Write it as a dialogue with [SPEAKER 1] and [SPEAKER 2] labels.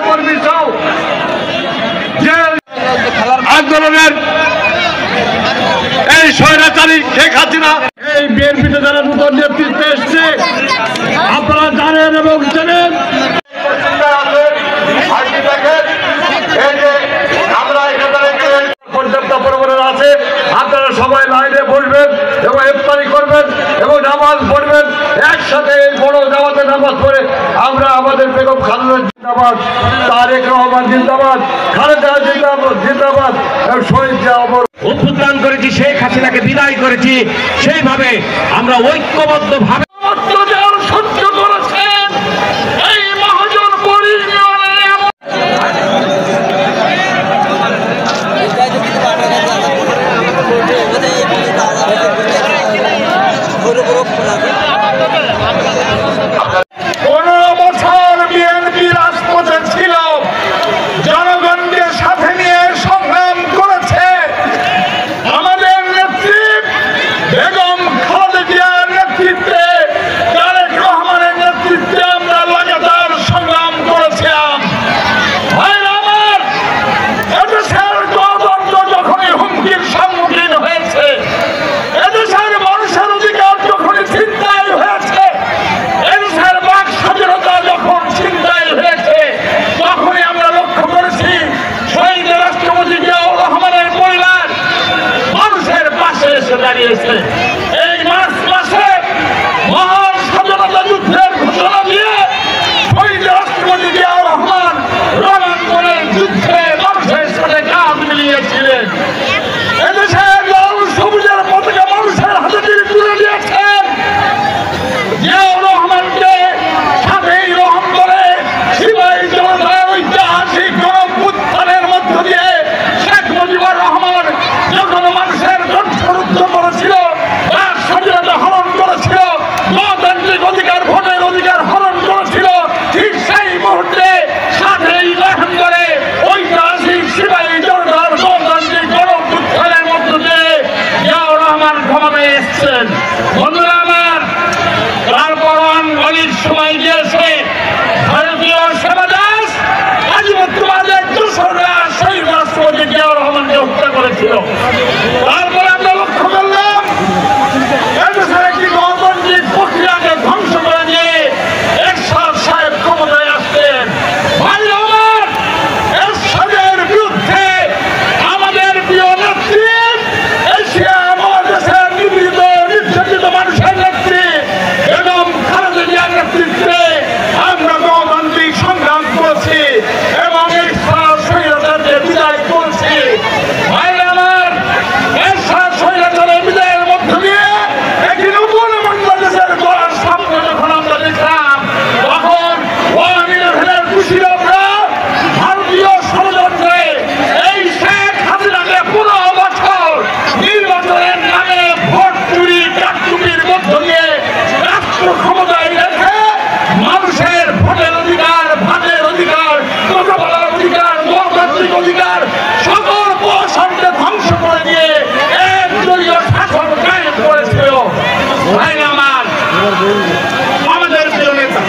[SPEAKER 1] কর্মী সহ যে আন্দোলনের এই স্বৈরাচারী শেখ হাসিনা এই বিএনপিতে যারা নতুন নেতৃত্বে এসছে আপনারা জানেন এবং জানেন পর্যাপ্ত পরিমাণের আছে। আপনারা সবাই লাইনে বসবেন এবং ইফতারি করবেন এবং নামাজ পড়বেন একসাথে। এই বড় জামাতে নামাজ পড়ে আমরা আমাদের বেগম খালেদা জিন্দাবাদ, তারেক রহমান জিন্দাবাদ, খালেদা জিন্দাবাদ, শহীদ জিয়া অমর
[SPEAKER 2] অভ্যুত্থান করেছি, শেখ হাসিনাকে বিদায় করেছি। সেইভাবে আমরা ঐক্যবদ্ধ ভাবে
[SPEAKER 1] সহ্য করেছেন এই মহাজন দাঁড়িয়েছে। এই মার্চ মাসে মহান স্বাধীনতা যুদ্ধের ঘোষণা দিয়ে শহীদ রাষ্ট্রপতি জিয়াউর রহমান রণাঙ্গনের যুদ্ধে মানুষের সাথে কাঁধ মিলিয়েছিলেন। এদেশের লাল সবুজের পতাকা মানুষের হাতে তিনি তুলে দিয়েছেন। জিয়াউর রহমানকে সাথেই গ্রহণ করে সিপাহী জনতার ঐতিহাসিক গণঅভ্যুত্থানের মধ্য দিয়ে শেখ মুজিবুর রহমান যখন মানুষের কণ্ঠরুদ্ধ করেছিল, স্বাধীনতা হরণ করেছিল, গণতান্ত্রিক অধিকার, ভোটের অধিকার হরণ করেছিল, ঠিক সেই মুহূর্তে সাথেই গ্রহণ করে ঐতিহাসিক সিপাহী জনতার গণতান্ত্রিক গণঅভ্যুত্থানের মধ্য দিয়ে জিয়াউর রহমান ক্ষমতায় এসেছেন। বন্ধুরা আমার, তারপর অনেক সময় গিয়েছে ভারতীয় সেবা দাস আধিপত্যবাদের দোসররা শহীদ রাষ্ট্রপতি জিয়াউর রহমানকে হত্যা করেছিল। তারপরে আমরা লক্ষ্য করলাম এদেশের একটি গণতান্ত্রিক প্রক্রিয়াকে ধ্বংস করে দিয়ে এরশাদ সাহেব ক্ষমতায় আসতেন। ভাই আমার, এরশাদের বিরুদ্ধে আমাদের প্রিয় নেত্রী, এশিয়া মহাদেশের নিপীড়িত নির্যাতিত মানুষের নেত্রী বেগম খালেদা জিয়ার নেতৃত্বে আমরা গণতান্ত্রিক সংগ্রাম করেছি এবং এরশাদ স্বৈরাচারকে বিদায় করেছি। ভাই আমার, এরশাদ স্বৈরাচারের বিদায়ের মধ্য দিয়ে একটি নতুন বাংলাদেশের গড়ার স্বপ্ন যখন আমরা দেখলাম, তখন ওয়ান-ইলেভেনের কুশীলবরা ভারতীয় ষড়যন্ত্রে এই শেখ হাসিনাকে 15 বছর নির্বাচনের নামে ভোট চুরি কারচুপির মধ্য দিয়ে রাষ্ট্র ক্ষমতায় রেখে মানুষের ভোটের অধিকার, ভাতের অধিকার, কথা বলার অধিকার, গণতান্ত্রিক অধিকার সকল প্রশাসনকে ধ্বংস করে দিয়ে একদলীয় শাসন কায়েম করেছিল। ভাই আমার, আমাদের প্রিয় নেতা